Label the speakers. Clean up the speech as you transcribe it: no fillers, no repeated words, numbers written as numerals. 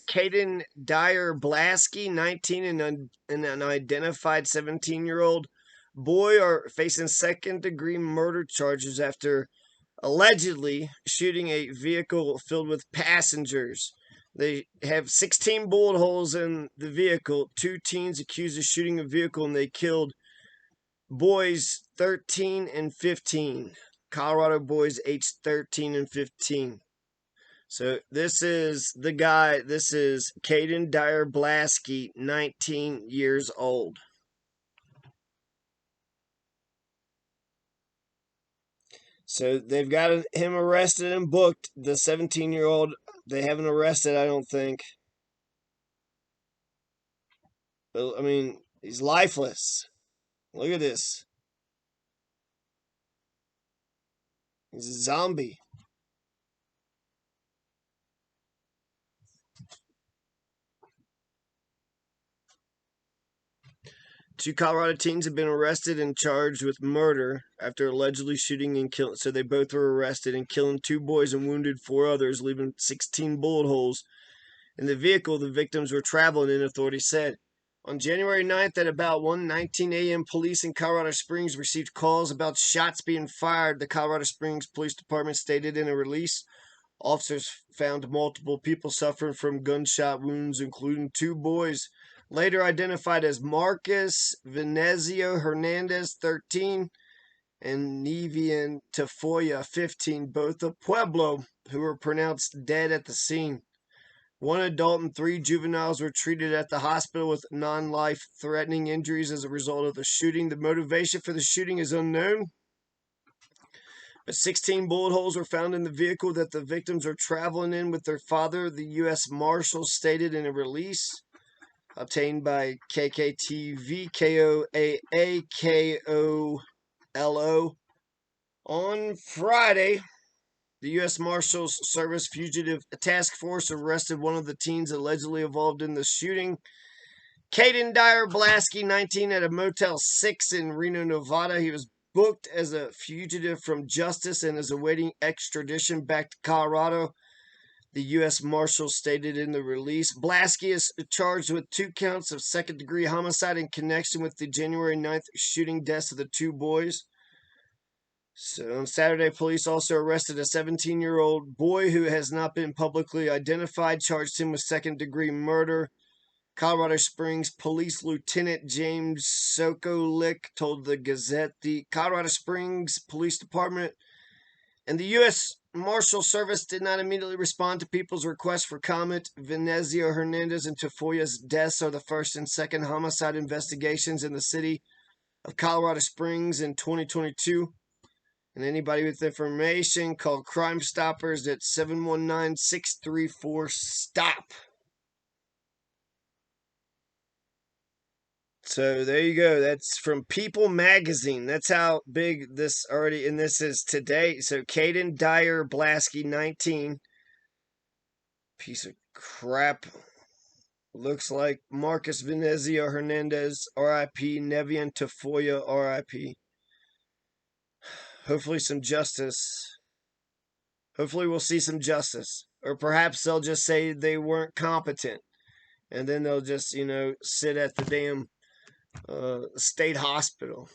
Speaker 1: Kadin Dyer Blaschke, 19, and an unidentified 17-year-old boy are facing second-degree murder charges after allegedly shooting a vehicle filled with passengers. They have 16 bullet holes in the vehicle. Two teens accused of shooting a vehicle, and they killed boys 13 and 15. Colorado boys aged 13 and 15. So this is the guy. This is Kadin Dyer Blaschke, 19 years old. So they've got him arrested and booked. The 17-year-old, they haven't arrested, I don't think. I mean, he's lifeless. Look at this. He's a zombie. Two Colorado teens have been arrested and charged with murder after allegedly shooting and killing. So they both were arrested and killing two boys and wounded four others, leaving 16 bullet holes in the vehicle the victims were traveling in, authorities said. On January 9th at about 1:19 a.m., police in Colorado Springs received calls about shots being fired. The Colorado Springs Police Department stated in a release, officers found multiple people suffering from gunshot wounds, including two boys later identified as Marcus Venezio Hernandez, 13, and Nevian Tafoya, 15, both of Pueblo, who were pronounced dead at the scene. One adult and three juveniles were treated at the hospital with non-life threatening injuries as a result of the shooting. The motivation for the shooting is unknown, but 16 bullet holes were found in the vehicle that the victims are traveling in with their father, the U.S. Marshals stated in a release obtained by KKTV KOAA on Friday. The U.S. Marshals Service Fugitive Task Force arrested one of the teens allegedly involved in the shooting. Kadin Dyer Blaschke, 19, at a Motel 6 in Reno, Nevada. He was booked as a fugitive from justice and is awaiting extradition back to Colorado, the U.S. Marshals stated in the release. Blaschke is charged with 2 counts of second-degree homicide in connection with the January 9th shooting deaths of the two boys. So on Saturday, police also arrested a 17-year-old boy who has not been publicly identified, charged him with second-degree murder. Colorado Springs Police Lieutenant James Sokolik told the Gazette the Colorado Springs Police Department and the U.S. Marshal Service did not immediately respond to people's requests for comment. Venezio Hernandez and Tafoya's deaths are the first and second homicide investigations in the city of Colorado Springs in 2022. And anybody with information, call Crime Stoppers at 719-634-STOP. So there you go. That's from People Magazine. That's how big this already, and this is today. So Kadin Dyer Blaschke, 19. Piece of crap. Looks like Marcus Venezio Hernandez, RIP. Nevian Tafoya, RIP. Hopefully some justice. Hopefully we'll see some justice. Or perhaps they'll just say they weren't competent. And then they'll just, sit at the damn state hospital.